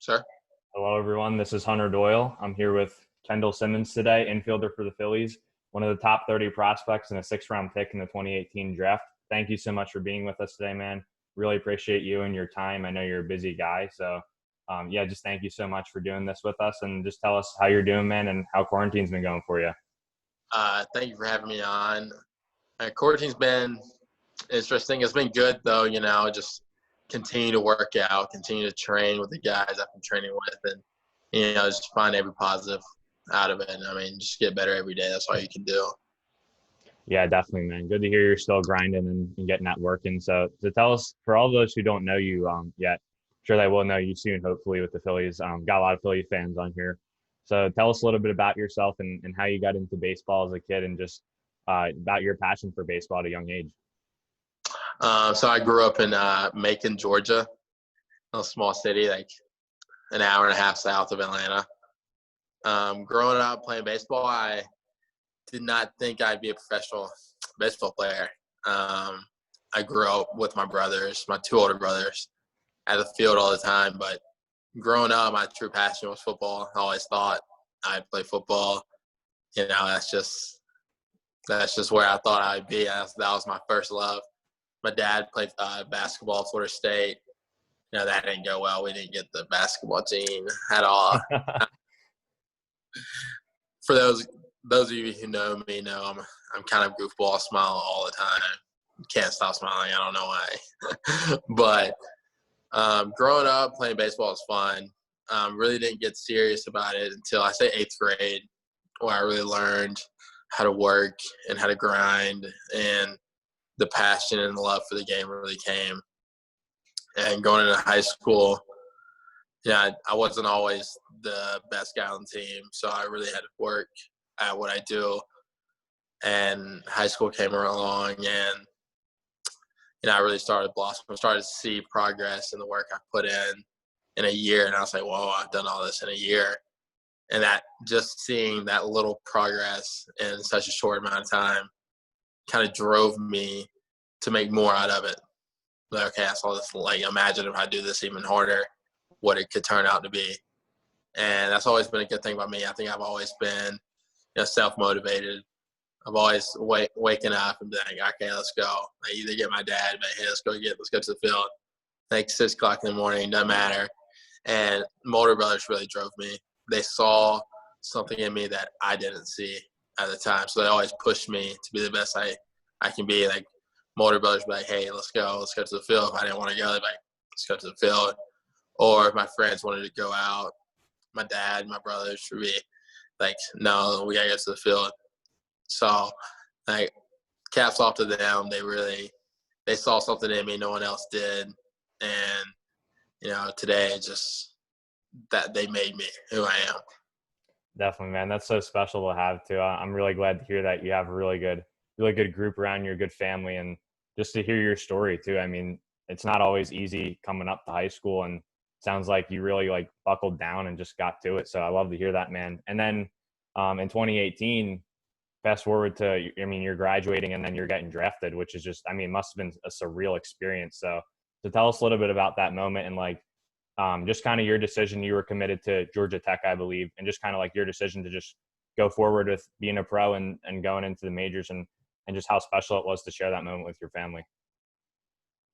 Sure. Hello, everyone. This is Hunter Doyle. I'm here with Kendall Simmons today, infielder for the Phillies, one of the top 30 prospects and a sixth-round pick in the 2018 draft. Thank you so much for being with us today, man. Really appreciate you and your time. I know you're a busy guy. So, just thank you so much for doing this with us. And just tell us how you're doing, man, and how quarantine's been going for you. Thank you for having me on. Quarantine's been interesting. It's been good, though, just continue to work out, continue to train with the guys I've been training with, and, just find every positive out of it. I mean, just get better every day. That's all you can do. Yeah, definitely, man. Good to hear you're still grinding and getting that working. So tell us, for all those who don't know you yet, I'm sure they will know you soon, hopefully, with the Phillies. Got a lot of Philly fans on here. So tell us a little bit about yourself and how you got into baseball as a kid and just about your passion for baseball at a young age. So I grew up in Macon, Georgia, a small city, like an hour and a half south of Atlanta. Growing up playing baseball, I did not think I'd be a professional baseball player. I grew up with my brothers, my two older brothers, at the field all the time. But growing up, my true passion was football. I always thought I'd play football. That's just where I thought I'd be. That was my first love. My dad played basketball at Florida State. That didn't go well. We didn't get the basketball team at all. For those of you who know me know I'm kind of goofball, smile all the time. Can't stop smiling. I don't know why. But growing up, playing baseball was fun. Really didn't get serious about it until I say 8th grade, where I really learned how to work and how to grind, and the passion and the love for the game really came. And going into high school, I wasn't always the best guy on the team, so I really had to work at what I do. And high school came along, and I really started blossoming. I started to see progress in the work I put in a year, and I was like, "Whoa, I've done all this in a year." And that just seeing that little progress in such a short amount of time kind of drove me to make more out of it. Like, okay, I saw this. Like, imagine if I do this even harder, what it could turn out to be. And that's always been a good thing about me. I think I've always been self-motivated. I've always waking up and being like, okay, let's go. I either get my dad, but hey, let's go to the field. Like 6 o'clock in the morning, doesn't matter. And my older brothers really drove me. They saw something in me that I didn't see at the time. So they always pushed me to be the best I can be. Like, my older brothers would be like, hey, let's go to the field. If I didn't want to go, they'd be like, let's go to the field. Or if my friends wanted to go out, my dad, my brothers would be like, no, we got to go to the field. So, like, caps off to them. They saw something in me no one else did. And, today, just that they made me who I am. Definitely, man. That's so special to have too. I'm really glad to hear that you have a really good group around you, a good family, and just to hear your story too. I mean, it's not always easy coming up to high school, and sounds like you really buckled down and just got to it. So I love to hear that, man. And then in 2018, fast forward to, you're graduating and then you're getting drafted, which is just, must have been a surreal experience. So tell us a little bit about that moment and just kind of your decision. You were committed to Georgia Tech, I believe, and just kind of your decision to just go forward with being a pro and going into the majors and just how special it was to share that moment with your family.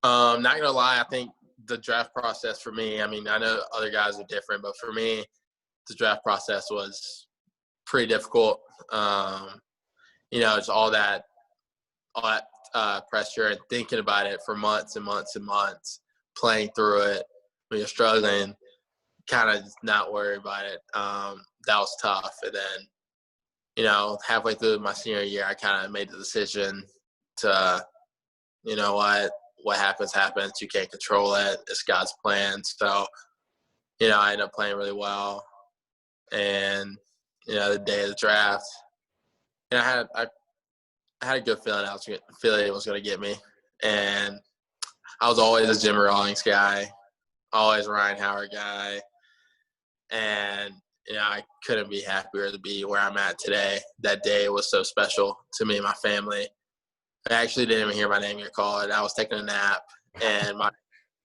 Not going to lie, I think the draft process for me, I know other guys are different, but for me, the draft process was pretty difficult. It's all that pressure and thinking about it for months and months and months, playing through it. When you're struggling, kind of not worry about it. That was tough. And then, halfway through my senior year, I kind of made the decision to, what happens. You can't control it. It's God's plan. So, I ended up playing really well. And, the day of the draft, I had a good feeling it was going to get me. And I was always a Jimmy Rawlings guy, always a Ryan Howard guy. And, I couldn't be happier to be where I'm at today. That day was so special to me and my family. I actually didn't even hear my name get called. I was taking a nap, and my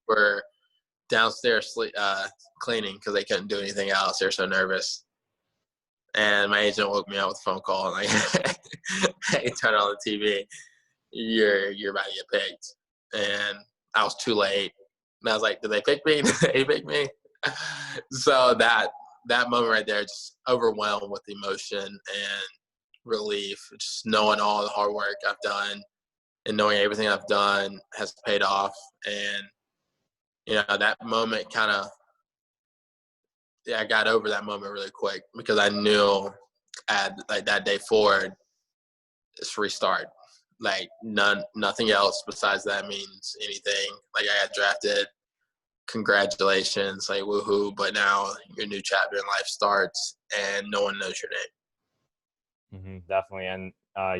were downstairs cleaning because they couldn't do anything else. They were so nervous. And my agent woke me up with a phone call and like, hey, turn on the TV. You're about to get picked. And I was too late. And I was like, did they pick me? Did they pick me? So that moment right there, just overwhelmed with emotion and relief, just knowing all the hard work I've done and knowing everything I've done has paid off. And, that moment I got over that moment really quick because I knew that day forward, it's restart. Like nothing else besides that means anything. Like I got drafted, congratulations, like woohoo! But now your new chapter in life starts, and no one knows your name. Definitely, and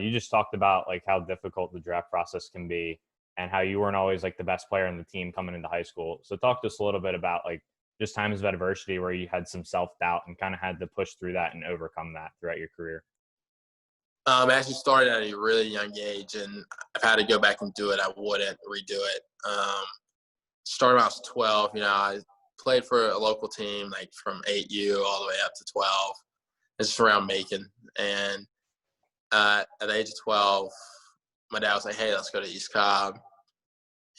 you just talked about like how difficult the draft process can be, and how you weren't always like the best player in the team coming into high school. So talk to us a little bit about like just times of adversity where you had some self-doubt and kind of had to push through that and overcome that throughout your career. I actually started at a really young age, and if I had to go back and do it, I wouldn't redo it. Started when I was 12. I played for a local team, like from 8U all the way up to 12. It's just around Macon. And at the age of 12, my dad was like, hey, let's go to East Cobb.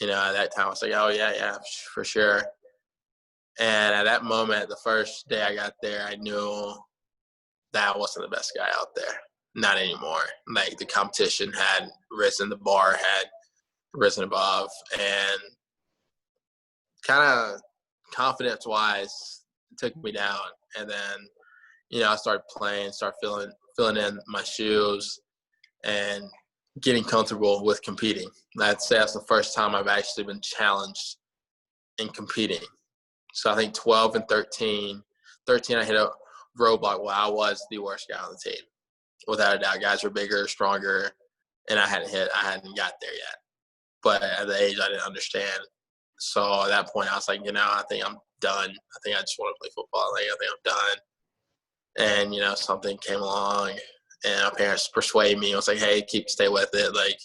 At that time, I was like, oh, yeah, for sure. And at that moment, the first day I got there, I knew that I wasn't the best guy out there. Not anymore. Like the competition had risen, the bar had risen above, and kind of confidence-wise, it took me down. And then, I started playing, filling in my shoes, and getting comfortable with competing. I'd say that's the first time I've actually been challenged in competing. So I think 12 and 13 I hit a roadblock where I was the worst guy on the team. Without a doubt, guys were bigger, stronger, and I hadn't got there yet. But at the age, I didn't understand. So at that point, I was like, I think I'm done. I think I just want to play football. I think I'm done. And, something came along, and my parents persuaded me. I was like, hey, stay with it. Like,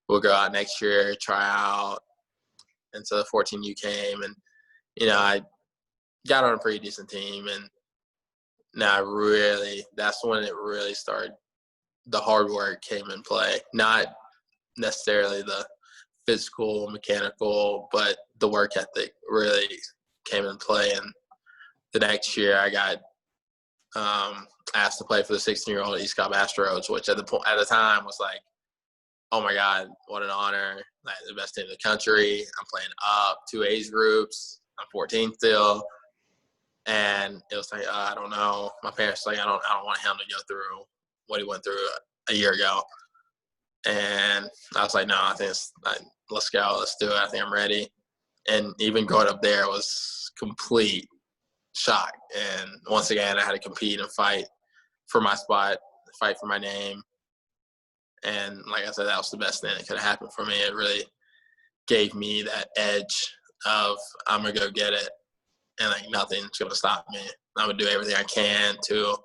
we'll go out next year, try out. And so the 14U came, and, I got on a pretty decent team. And now that's when it really started. The hard work came in play, not necessarily the physical, mechanical, but the work ethic really came in play. And the next year I got asked to play for the 16-year-old East Cobb Astros, which at the time was like, oh my God, what an honor. Like the best team in the country. I'm playing up 2 age groups. I'm 14 still. And it was like, I don't know. My parents were like, I don't want him to go through what he went through a year ago. And I was like, no, I think let's go. Let's do it. I think I'm ready. And even going up there was complete shock. And once again, I had to compete and fight for my spot, fight for my name. And like I said, that was the best thing that could have happened for me. It really gave me that edge of I'm going to go get it. And like nothing's going to stop me. I'm going to do everything I can to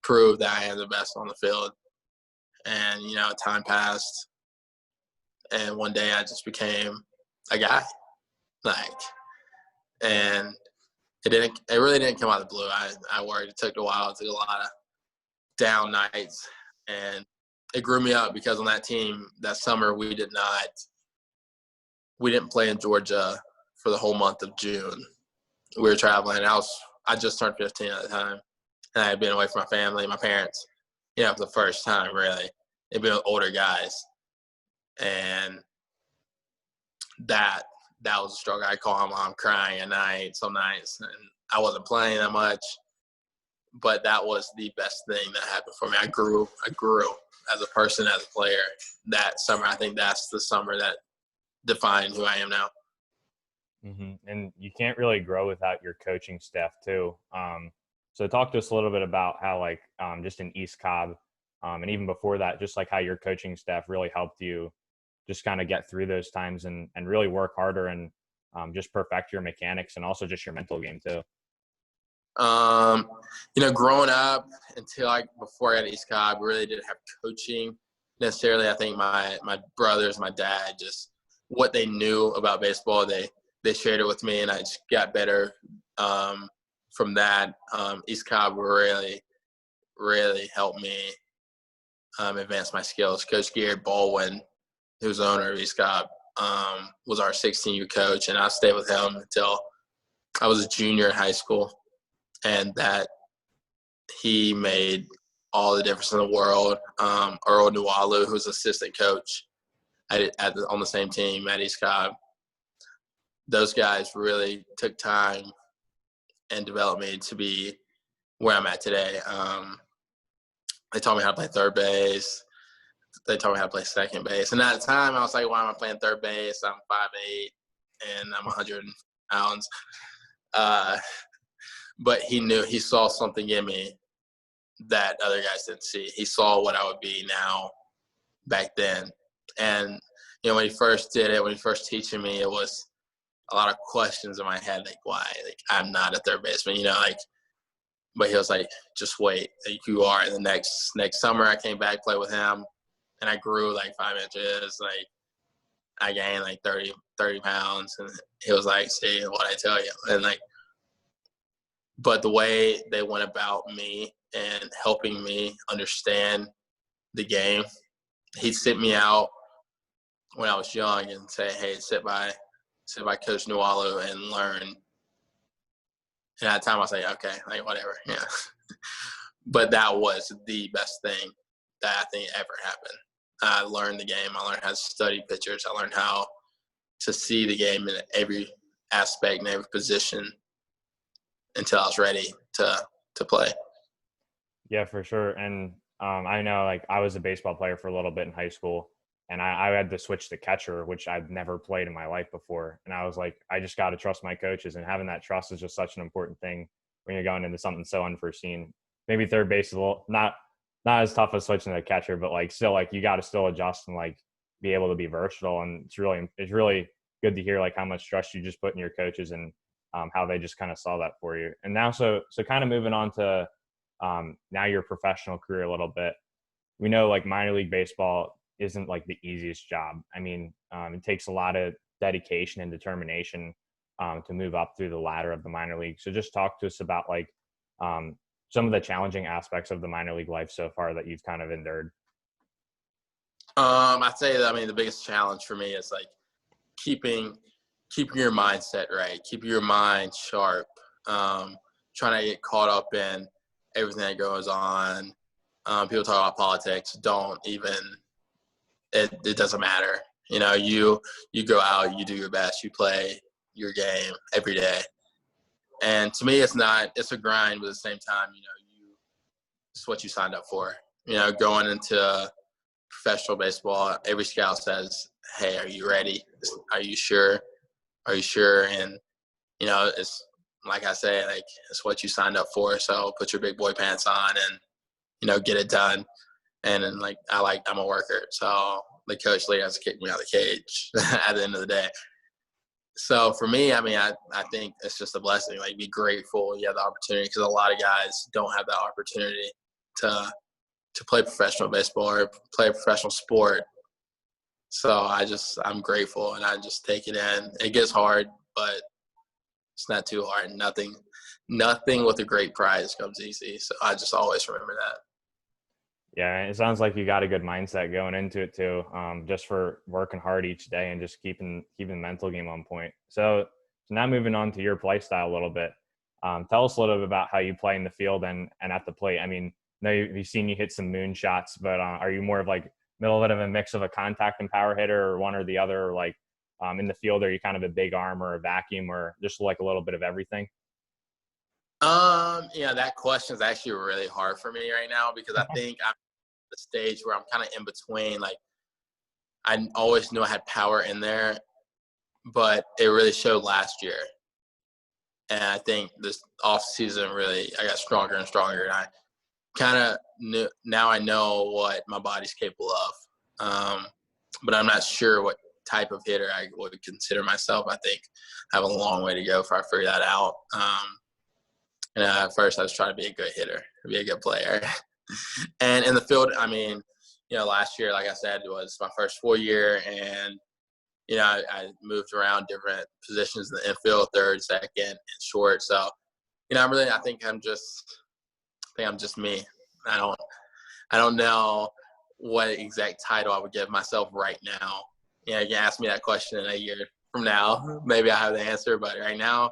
prove that I am the best on the field. And, time passed. And one day I just became a guy. And it really didn't come out of the blue. I worked. It took a while. It took a lot of down nights. And it grew me up because on that team that summer we didn't play in Georgia for the whole month of June. We were traveling. I just turned 15 at the time. And I had been away from my family, my parents, for the first time, really. They'd been with older guys. And that was a struggle. I call my mom crying at night some nights. And I wasn't playing that much. But that was the best thing that happened for me. I grew as a person, as a player. That summer, I think that's the summer that defined who I am now. And you can't really grow without your coaching staff too. So talk to us a little bit about how just in East Cobb and even before that, just like how your coaching staff really helped you just kind of get through those times and really work harder and just perfect your mechanics and also just your mental game too. Growing up before I got to East Cobb, really didn't have coaching necessarily. I think my brothers, my dad, just what they knew about baseball, they they shared it with me, and I just got better from that. East Cobb really, really helped me advance my skills. Coach Garrett Baldwin, who's the owner of East Cobb, was our 16U coach, and I stayed with him until I was a junior in high school, and that he made all the difference in the world. Earl Nualu, who's assistant coach on the same team at East Cobb, those guys really took time and developed me to be where I'm at today. They taught me how to play third base. They taught me how to play second base. And at the time, I was like, why am I playing third base? I'm 5'8", and I'm 100 pounds. But he saw something in me that other guys didn't see. He saw what I would be now back then. And, when he first did it, when he first teaching me, it was a lot of questions in my head, like, why? Like, I'm not a third baseman, but he was like, just wait, like you are. And the next summer I came back, played with him, and I grew like 5 inches. Like, I gained like 30 pounds. And he was like, see what I tell you. And but the way they went about me and helping me understand the game, he'd sit me out when I was young and say, hey, sit by Coach Nualu and learn. And at the time I was like, okay, like whatever, yeah. But that was the best thing that I think ever happened. I learned the game. I learned how to study pitchers. I learned how to see the game in every aspect and every position until I was ready to play. Yeah, for sure. And I know, like, I was a baseball player for a little bit in high school, and I had to switch to catcher, which I'd never played in my life before. And I was like, I just got to trust my coaches, and having that trust is just such an important thing when you're going into something so unforeseen. Maybe third base is a little not as tough as switching to catcher, but like still, like, you got to still adjust and like be able to be versatile. And it's really good to hear like how much trust you just put in your coaches and how they just kind of saw that for you. And now, so kind of moving on to now your professional career a little bit. We know like minor league baseball isn't like the easiest job. I mean, it takes a lot of dedication and determination to move up through the ladder of the minor league. So just talk to us about like some of the challenging aspects of the minor league life so far that you've kind of endured. I'd say that, the biggest challenge for me is like keeping your mindset right, keeping your mind sharp, trying to get caught up in everything that goes on. People talk about politics. Don't even – it doesn't matter. You go out, you do your best, you play your game every day. And to me, it's a grind, but at the same time, it's what you signed up for. Going into professional baseball, every scout says, hey, are you ready? Are you sure? Are you sure? And, it's like I say, like, it's what you signed up for. So put your big boy pants on and, get it done. And then, like, I'm a worker. So the coach Lee has to kick me out of the cage at the end of the day. So for me, I think it's just a blessing. Like, be grateful you have the opportunity, because a lot of guys don't have that opportunity to play professional baseball or play a professional sport. So I'm grateful, and I just take it in. It gets hard, but it's not too hard. Nothing with a great prize comes easy. So I just always remember that. Yeah, it sounds like you got a good mindset going into it too, just for working hard each day and just keeping the mental game on point. So now moving on to your play style a little bit. Tell us a little bit about how you play in the field and at the plate. I mean, I know we've seen you hit some moon shots, but are you more of like middle of a mix of a contact and power hitter, or one or the other? Or like in the field, are you kind of a big arm or a vacuum, or just like a little bit of everything? That question is actually really hard for me right now, because I think I'm at the stage where I'm kind of in between. Like, I always knew I had power in there, but it really showed last year. And I think this off season really, I got stronger and stronger. And I kind of knew, now I know what my body's capable of. But I'm not sure what type of hitter I would consider myself. I think I have a long way to go before I figure that out. And at first I was trying to be a good hitter, be a good player. And in the field, last year, like I said, was my first full year, and I moved around different positions in the infield, third, second, and short. So, I think I'm just me. I don't know what exact title I would give myself right now. You can ask me that question in a year from now. Maybe I have the answer, but right now,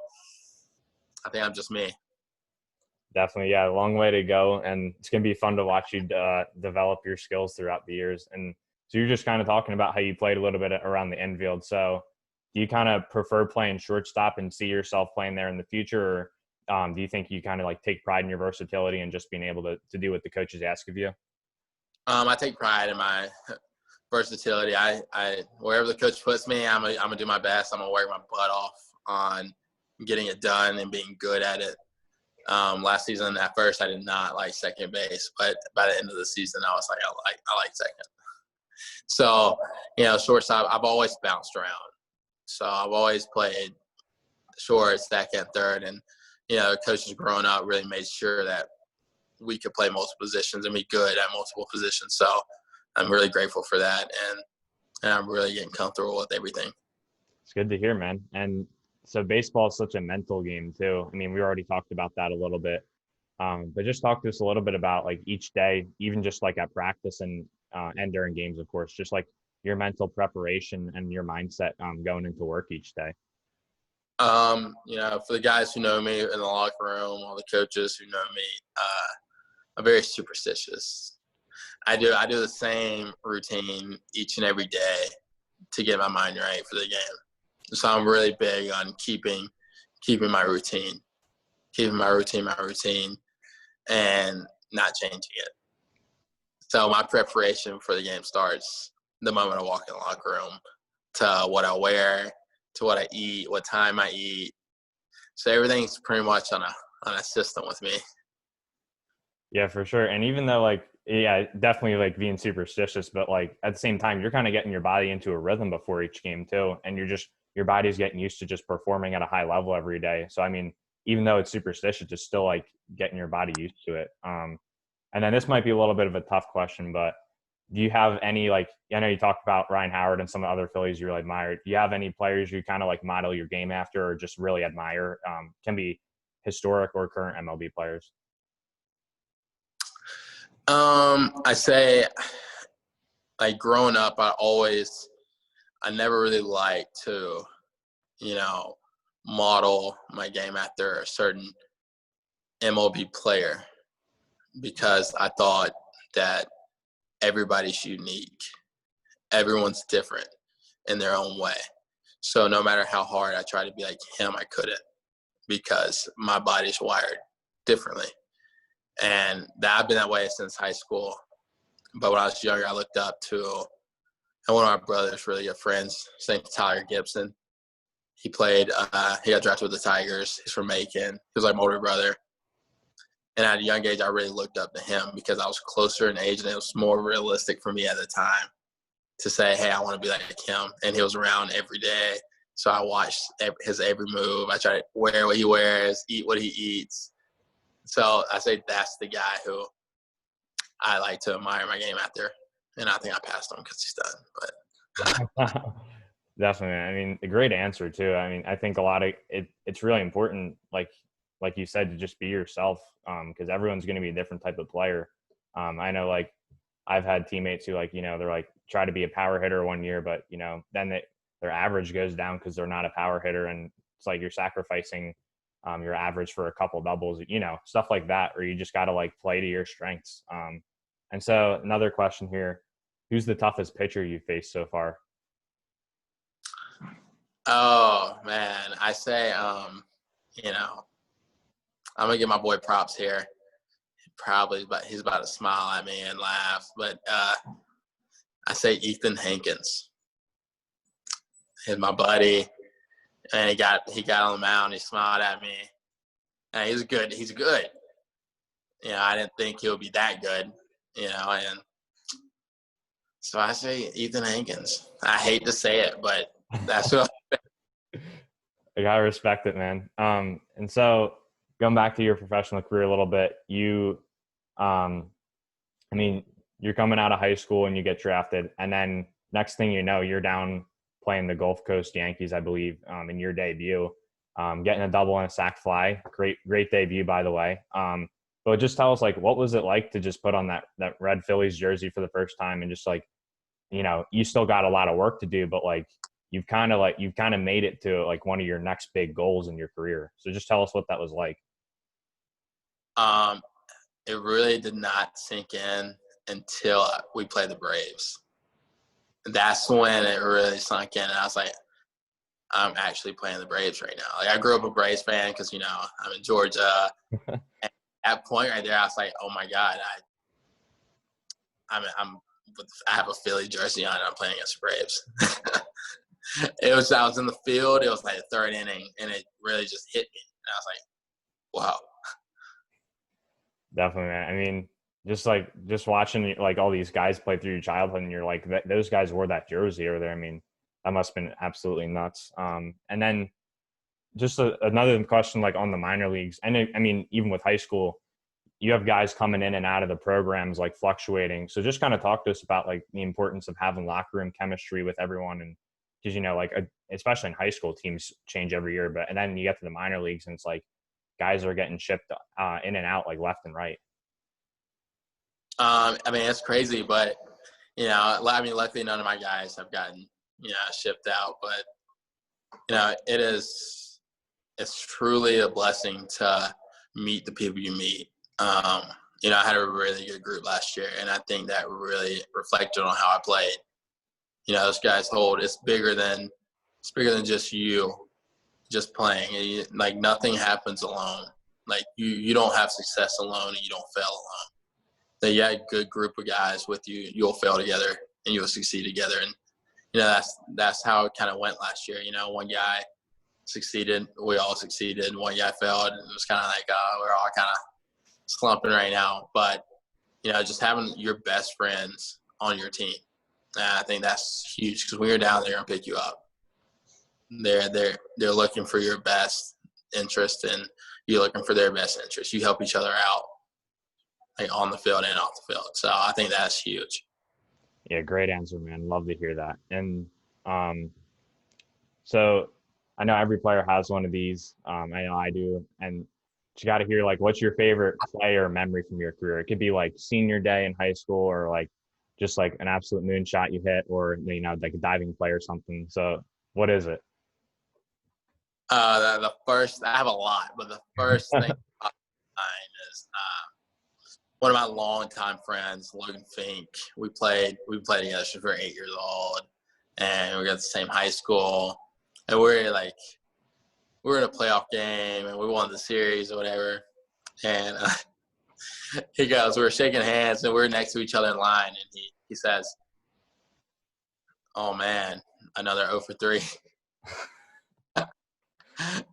I think I'm just me. Definitely, yeah, a long way to go, and it's going to be fun to watch you develop your skills throughout the years. And so you're just kind of talking about how you played a little bit around the infield. So do you kind of prefer playing shortstop and see yourself playing there in the future, or do you think you kind of like take pride in your versatility and just being able to do what the coaches ask of you? I take pride in my versatility. I wherever the coach puts me, I'm gonna do my best. I'm gonna work my butt off on getting it done and being good at it. Last season, at first, I did not like second base, but by the end of the season, I was like, I like second. So, shortstop, I've always bounced around. So I've always played short, second, third, and coaches growing up really made sure that we could play multiple positions and be good at multiple positions. So I'm really grateful for that, and I'm really getting comfortable with everything. It's good to hear, man. And so baseball is such a mental game too. I mean, we already talked about that a little bit, but just talk to us a little bit about like each day, even just like at practice and during games, of course, just like your mental preparation and your mindset going into work each day. For the guys who know me in the locker room, all the coaches who know me, I'm very superstitious. I do the same routine each and every day to get my mind right for the game. So I'm really big on keeping my routine, and not changing it. So my preparation for the game starts the moment I walk in the locker room, to what I wear, to what I eat, what time I eat. So everything's pretty much on a system with me. Yeah, for sure. And even though definitely like being superstitious, but like at the same time, you're kind of getting your body into a rhythm before each game too. And your body's getting used to just performing at a high level every day. So, I mean, even though it's superstitious, it's still like getting your body used to it. And then this might be a little bit of a tough question, but do you have any, like, I know you talked about Ryan Howard and some of the other Phillies you really admire. Do you have any players you kind of like model your game after or just really admire? Can be historic or current MLB players. I say, like, growing up, I never really liked to, model my game after a certain MLB player, because I thought that everybody's unique. Everyone's different in their own way. So no matter how hard I tried to be like him, I couldn't, because my body's wired differently. And I've been that way since high school. But when I was younger, I looked up to, and one of my brothers, really good friends, his name's Tyler Gibson. He got drafted with the Tigers. He's from Macon. He was like my older brother. And at a young age, I really looked up to him because I was closer in age, and it was more realistic for me at the time to say, hey, I want to be like him. And he was around every day. So I watched his every move. I try to wear what he wears, eat what he eats. So I say that's the guy who I like to admire my game after. And I think I passed him because he's done. But Definitely. I mean, a great answer too. I mean, I think a lot of it's really important, like you said, to just be yourself, because everyone's going to be a different type of player. I know, like, I've had teammates who, like, they're like try to be a power hitter one year, but then their average goes down because they're not a power hitter, and it's like you're sacrificing your average for a couple doubles, stuff like that, or you just got to like play to your strengths. And so another question here: who's the toughest pitcher you faced so far? Oh man, I say, I'm gonna give my boy props here. He's about to smile at me and laugh. But I say Ethan Hankins. He's my buddy, and he got on the mound. He smiled at me. And he's good. He's good. I didn't think he would be that good. And so I say Ethan Hankins. I hate to say it, but that's what. I gotta respect it, man. And so going back to your professional career a little bit, you're coming out of high school and you get drafted, and then next thing you know, you're down playing the Gulf Coast Yankees, I believe, in your debut, getting a double and a sac fly. Great debut, by the way. But just tell us, like, what was it like to just put on that red Phillies jersey for the first time, and just, like, you know, you still got a lot of work to do, but, like, you've kind of made it to, like, one of your next big goals in your career. So just tell us what that was like. It really did not sink in until we played the Braves. That's when it really sunk in, and I was like, I'm actually playing the Braves right now. Like, I grew up a Braves fan because, you know, I'm in Georgia. And at that point right there, I was like, oh my God, I have a Philly jersey on and I'm playing against the Braves. I was in the field. It was like the third inning, and it really just hit me. And I was like, wow. Definitely, man. I mean, just watching, like, all these guys play through your childhood, and you're like, those guys wore that jersey over there. I mean, that must have been absolutely nuts. And then just another question, like, on the minor leagues, and I mean, even with high school, you have guys coming in and out of the programs, like, fluctuating. So just kind of talk to us about, like, the importance of having locker room chemistry with everyone. And because, you know, like, especially in high school, teams change every year, and then you get to the minor leagues, and it's like guys are getting shipped in and out, like, left and right. I mean, it's crazy, but, you know, I mean, luckily none of my guys have gotten, you know, shipped out. But, you know, it's truly a blessing to meet the people you meet. You know, I had a really good group last year, and I think that really reflected on how I played. You know, those guys hold it's bigger than just you just playing. Like, nothing happens alone. Like, you don't have success alone, and you don't fail alone. So you had a good group of guys with you. You'll fail together and you'll succeed together. And, you know, that's how it kind of went last year. You know, one guy succeeded, we all succeeded. One guy failed, and it was kind of like we're all kind of slumping right now. But, you know, just having your best friends on your team, I think that's huge, because when you're down, they're going to pick you up. They're looking for your best interest, and you're looking for their best interest. You help each other out, like, on the field and off the field. So I think that's huge. Yeah, great answer, man. Love to hear that. And so I know every player has one of these. I know I do. And you got to hear, like, what's your favorite play or memory from your career? It could be, like, senior day in high school, or, like, just, like, an absolute moonshot you hit, or, you know, like a diving play or something. So what is it? The first, I have a lot, but the first thing is one of my longtime friends, Logan Fink. We played together since we were 8 years old, and we got the same high school. And we were in a playoff game, and we won the series or whatever. And he goes, we were shaking hands, and we were next to each other in line, and he says, "Oh man, another 0 for 3."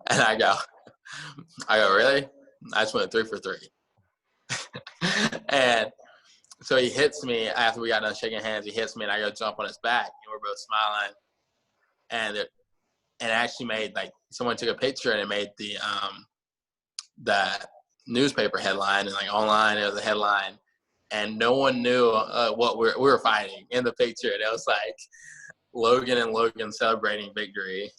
And I go, really? I just went 3 for 3. And so he hits me after we got done shaking hands. He hits me, and I go jump on his back, and we're both smiling. And it actually made, like, someone took a picture, and it made the newspaper headline, and, like, online it was a headline, and no one knew what we were fighting in the picture. And it was like Logan and Logan celebrating victory,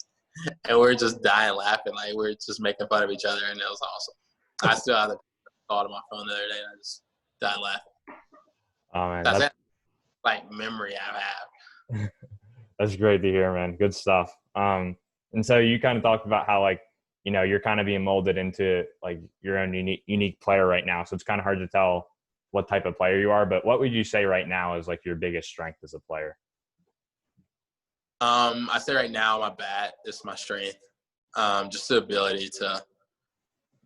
and we were just dying laughing, like, we were just making fun of each other, and it was awesome. I still have the thought on my phone the other day, and I just died laughing. Oh man, that's like memory I have. That's great to hear, man. Good stuff. And so you kind of talked about how, like, you know, you're kind of being molded into, like, your own unique player right now. So it's kind of hard to tell what type of player you are, but what would you say right now is, like, your biggest strength as a player? I say right now my bat is my strength. Just the ability to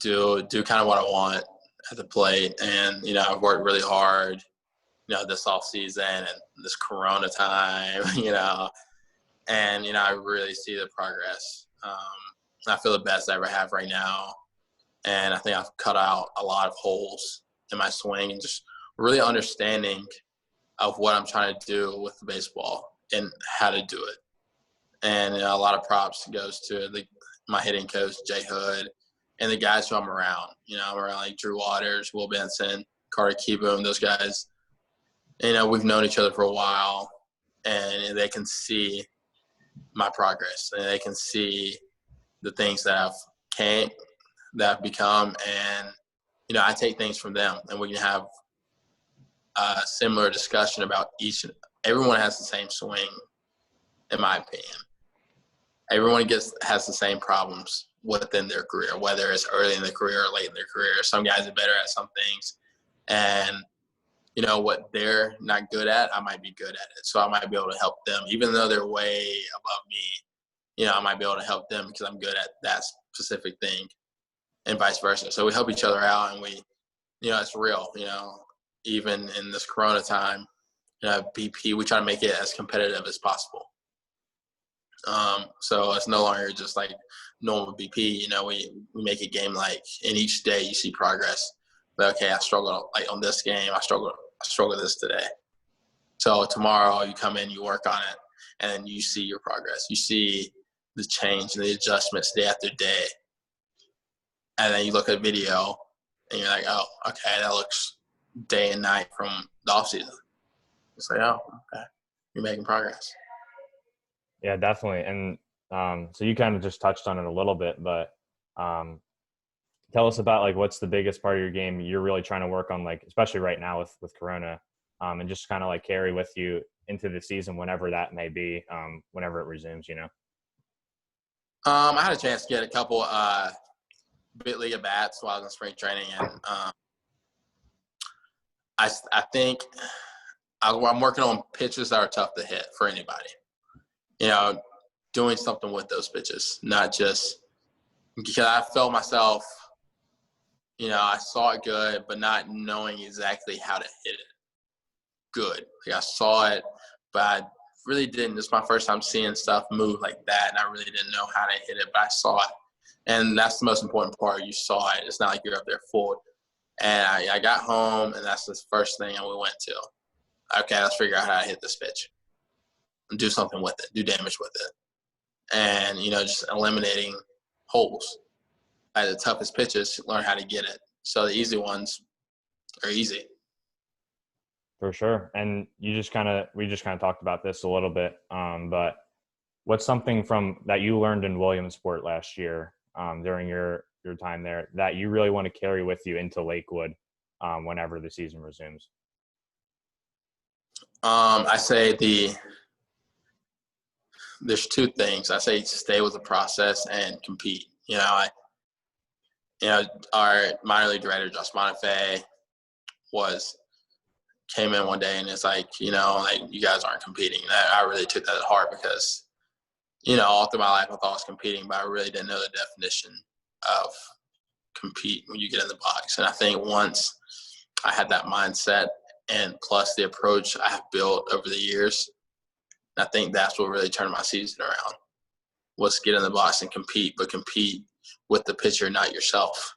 do kind of what I want at the plate. And, you know, I've worked really hard, you know, this off season and this Corona time, you know, and, you know, I really see the progress. I feel the best I ever have right now. And I think I've cut out a lot of holes in my swing, and just really understanding of what I'm trying to do with the baseball and how to do it. And, you know, a lot of props goes to my hitting coach, Jay Hood, and the guys who I'm around. You know, I'm around, like, Drew Waters, Will Benson, Carter Keyboom, those guys. You know, we've known each other for a while, and they can see my progress, and they can see the things that I've become, and I take things from them, and we can have a similar discussion about everyone has the same swing, in my opinion. Everyone has the same problems within their career, whether it's early in their career or late in their career. Some guys are better at some things, and what they're not good at, I might be good at it. So I might be able to help them, even though they're way above me. I might be able to help them because I'm good at that specific thing, and vice versa. So we help each other out, and it's real. Even in this Corona time, BP, we try to make it as competitive as possible. So it's no longer just like normal BP. We make it game-like, and each day you see progress. But okay, I struggled like on this game. I struggled this today. So tomorrow you come in, you work on it, and you see your progress. You see the change and the adjustments day after day. And then you look at video, and you're like, oh, okay, that looks day and night from the offseason. It's like, oh, okay, you're making progress. Yeah, definitely. And so you kind of just touched on it a little bit, but tell us about like what's the biggest part of your game you're really trying to work on, like especially right now with Corona, and just kind of like carry with you into the season whenever that may be, whenever it resumes. I had a chance to get a couple bit league at bats while I was in spring training, and I think I'm working on pitches that are tough to hit for anybody. Doing something with those pitches, not just because I felt myself, I saw it good, but not knowing exactly how to hit it good. Like I saw it, but I really didn't. It's my first time seeing stuff move like that, and I really didn't know how to hit it, but I saw it. And that's the most important part. You saw it. It's not like you're up there full. And I got home, and that's the first thing we went to. Okay, let's figure out how to hit this pitch and do something with it, do damage with it. And, just eliminating holes. At the toughest pitches, learn how to get it. So the easy ones are easy. For sure. And we just kind of talked about this a little bit, but what's something from that you learned in Williamsport last year during your time there that you really want to carry with you into Lakewood whenever the season resumes? I say there's two things. I say stay with the process and compete. Our minor league director, Josh Bonifay, came in one day and it's like, like you guys aren't competing. I really took that to heart because, all through my life I thought I was competing, but I really didn't know the definition of compete when you get in the box. And I think once I had that mindset and plus the approach I have built over the years, I think that's what really turned my season around, was get in the box and compete, but compete with the pitcher, not yourself.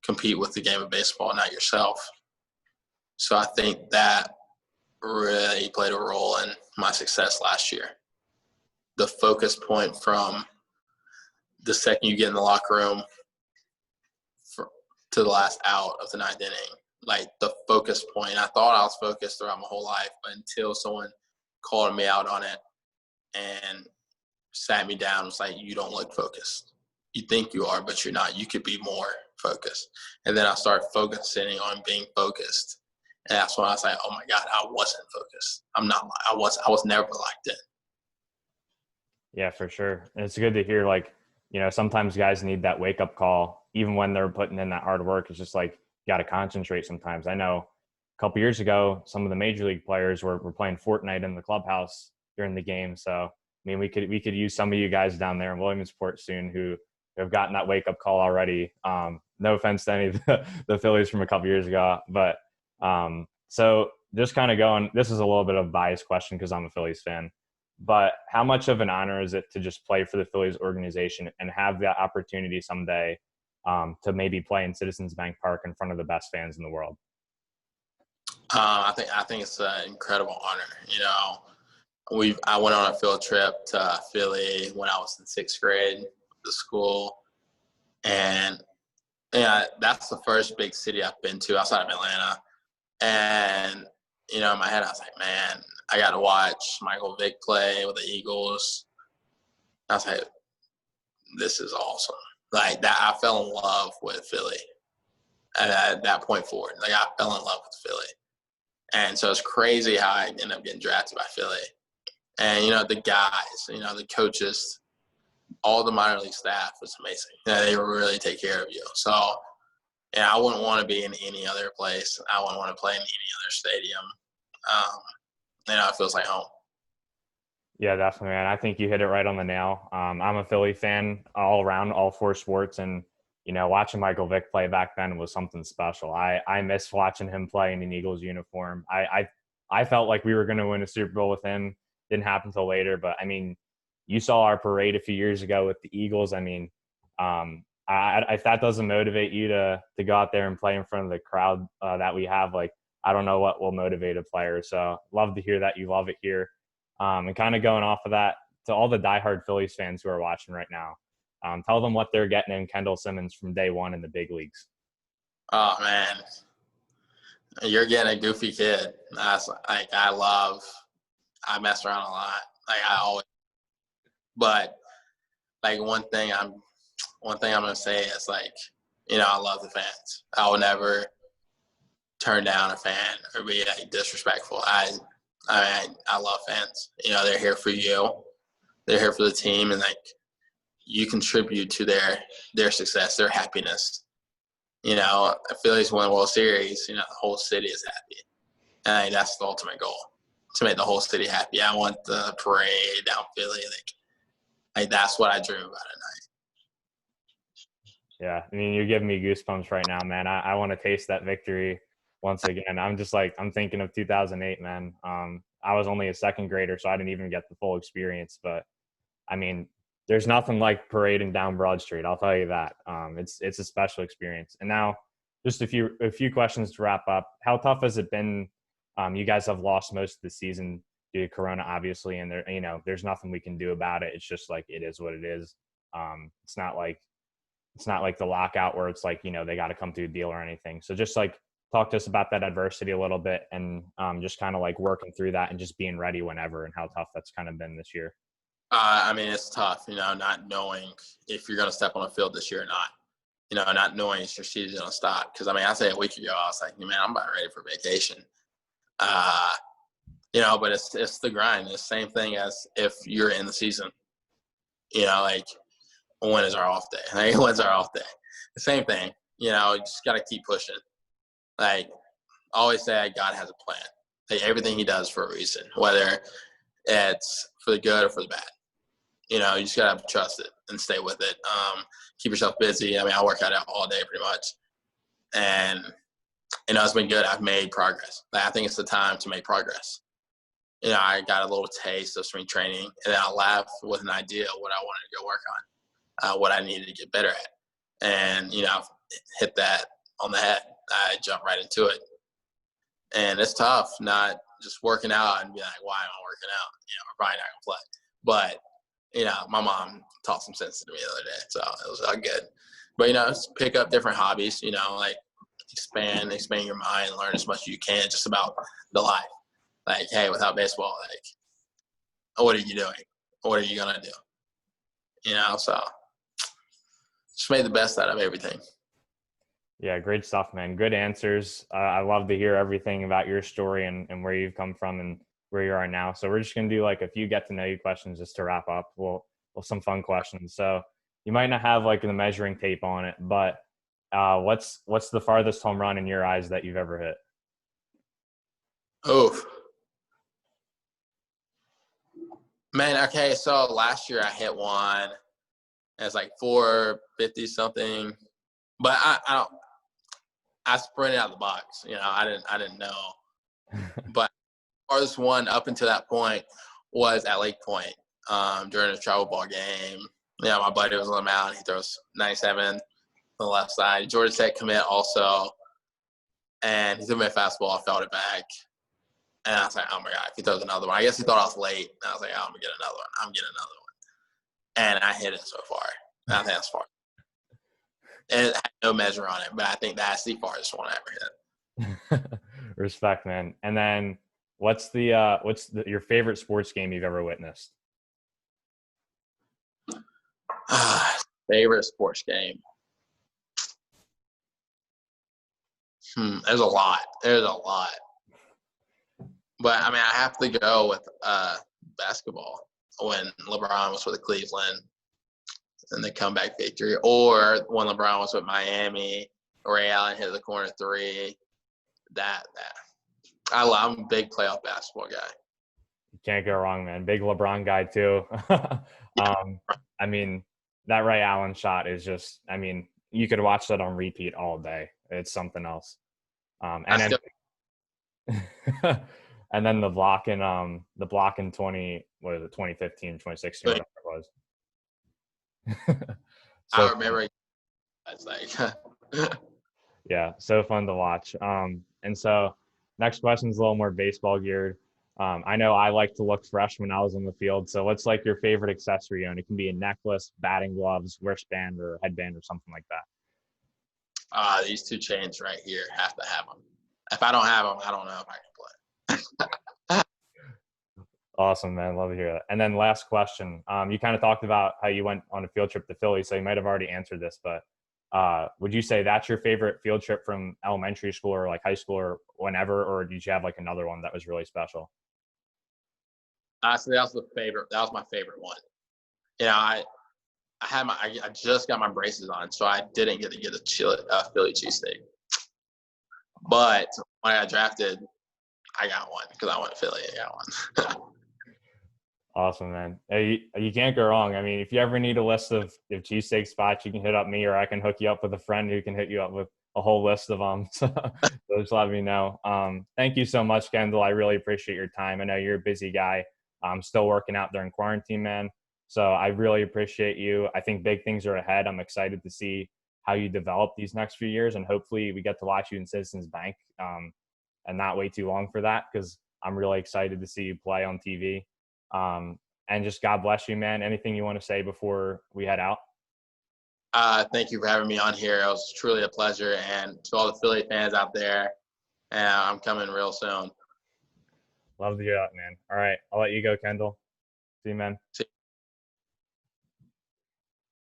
Compete with the game of baseball, not yourself. So I think that really played a role in my success last year. The focus point from the second you get in the locker room to the last out of the ninth inning, like the focus point. I thought I was focused throughout my whole life, but until someone called me out on it and sat me down, it's like, you don't look focused. You think you are, but you're not. You could be more focused. And then I started focusing on being focused. And that's when I was like, oh my God, I wasn't focused. I was never locked in. Yeah, for sure. And it's good to hear, like, sometimes guys need that wake up call, even when they're putting in that hard work. It's just like, you got to concentrate sometimes. I know a couple years ago, some of the major league players were playing Fortnite in the clubhouse during the game. So, we could use some of you guys down there in Williamsport soon who have gotten that wake up call already. No offense to any of the Phillies from a couple years ago, but so just kind of going, this is a little bit of a biased question because I'm a Phillies fan, but how much of an honor is it to just play for the Phillies organization and have the opportunity someday to maybe play in Citizens Bank Park in front of the best fans in the world? I think it's an incredible honor. I went on a field trip to Philly when I was in 6th grade to school, and that's the first big city I've been to outside of Atlanta. And in my head I was like, man, I got to watch Michael Vick play with the Eagles. I was like, this is awesome. Like that, I fell in love with Philly at that point forward. Like I fell in love with Philly. And so it's crazy how I ended up getting drafted by Philly. And, the guys, the coaches, all the minor league staff was amazing. They really take care of you. So, I wouldn't want to be in any other place. I wouldn't want to play in any other stadium. It feels like home. Yeah, definitely, man. I think you hit it right on the nail. I'm a Philly fan all around, all four sports. And, watching Michael Vick play back then was something special. I miss watching him play in an Eagles uniform. I felt like we were going to win a Super Bowl with him. Didn't happen until later. But, I mean, you saw our parade a few years ago with the Eagles. I mean, if that doesn't motivate you to go out there and play in front of the crowd that we have, like, I don't know what will motivate a player. So love to hear that you love it here. And kind of going off of that, to all the diehard Phillies fans who are watching right now, tell them what they're getting in Kendall Simmons from day one in the big leagues. Oh, man. You're getting a goofy kid. I mess around a lot. But one thing I'm gonna say is I love the fans. I will never turn down a fan or be disrespectful. I love fans. They're here for you. They're here for the team, and you contribute to their success, their happiness. The Phillies win the World Series. The whole city is happy, and that's the ultimate goal, to make the whole city happy. I want the parade down Philly. That's what I dream about at night. Yeah, I mean, you're giving me goosebumps right now, man. I want to taste that victory once again. I'm thinking of 2008, man. I was only a second grader, so I didn't even get the full experience. But, I mean, there's nothing like parading down Broad Street. I'll tell you that. It's a special experience. And now, just a few questions to wrap up. How tough has it been? You guys have lost most of the season due to Corona, obviously, and there's nothing we can do about it. It's just it is what it is. It's not like the lockout where it's they got to come to a deal or anything. So just talk to us about that adversity a little bit, and just kind of working through that and just being ready whenever, and how tough that's kind of been this year. I mean, it's tough, not knowing if you're going to step on the field this year or not. Not knowing if your season's going to stop. Because, I say a week ago, I was like, man, I'm about ready for vacation. But it's the grind. It's the same thing as if you're in the season. When is our off day? When's our off day? The same thing. You just got to keep pushing. I always say God has a plan. Everything he does for a reason, whether it's for the good or for the bad. You just got to trust it and stay with it. Keep yourself busy. I work out all day pretty much. And, it's been good. I've made progress. I think it's the time to make progress. I got a little taste of spring training, and then I left with an idea of what I wanted to go work on, what I needed to get better at. And, I've hit that on the head. I jumped right into it. And it's tough not just working out and be like, why am I working out? We're probably not going to play. But, my mom taught some sense to me the other day, so it was all good. But, just pick up different hobbies, expand your mind, learn as much as you can just about the life. Hey, without baseball, what are you doing? What are you going to do? So just made the best out of everything. Yeah, great stuff, man. Good answers. I love to hear everything about your story and where you've come from and where you are now. So we're just going to do a few get to know you questions just to wrap up. Well, some fun questions. So you might not have the measuring tape on it, but what's the farthest home run in your eyes that you've ever hit? Oh, man. Okay. So last year I hit one. It's 450 something, but I sprinted out of the box. I didn't know, but farthest one up until that point was at Lake Point during a travel ball game. My buddy was on the mound. He throws 97 on the left side. Georgia Tech commit also, and he threw me a fastball. I felt it back, and I was like, oh my god, if he throws another one. I guess he thought I was late. And I was like, oh, I'm gonna get another one. I'm getting another one, and I hit it so far. I think that's far. And it had no measure on it, but I think that's the farthest one I ever hit. Respect, man. And then what's your favorite sports game you've ever witnessed? Favorite sports game. There's a lot. But, I mean, I have to go with basketball when LeBron was with Cleveland and the comeback victory, or when LeBron was with Miami, Ray Allen hit the corner three. I'm a big playoff basketball guy. You can't go wrong, man. Big LeBron guy too. I mean, that Ray Allen shot is just, I mean, you could watch that on repeat all day. It's something else. And then the block in 2015, 2016, whatever it was. I remember. It's like, yeah, so fun to watch. And so next question is a little more baseball geared. I know I like to look fresh when I was on the field. So what's like your favorite accessory? And it can be a necklace, batting gloves, wristband, or headband, or something like that. These two chains right here, have to have them. If I don't have them, I don't know if I can play. Awesome, man. Love to hear that. And then last question. You kind of talked about how you went on a field trip to Philly, so you might have already answered this, but would you say that's your favorite field trip from elementary school or like high school or whenever, or did you have like another one that was really special? So that was my favorite one. You know, I just got my braces on, so I didn't get to get a Philly cheesesteak. But when I got drafted, I got one because I went to Philly. I got one. Awesome, man. Hey, you can't go wrong. I mean, if you ever need a list of cheesesteak spots, you can hit up me, or I can hook you up with a friend who can hit you up with a whole list of them. So just let me know. Thank you so much, Kendall. I really appreciate your time. I know you're a busy guy. I'm still working out during quarantine, man. So I really appreciate you. I think big things are ahead. I'm excited to see how you develop these next few years, and hopefully we get to watch you in Citizens Bank and not wait too long for that, because I'm really excited to see you play on TV. And just God bless you, man. Anything you want to say before we head out? Thank you for having me on here. It was truly a pleasure. And to all the Philly fans out there, I'm coming real soon. Love to hear that, man. All right. I'll let you go, Kendall. See you, man. See you.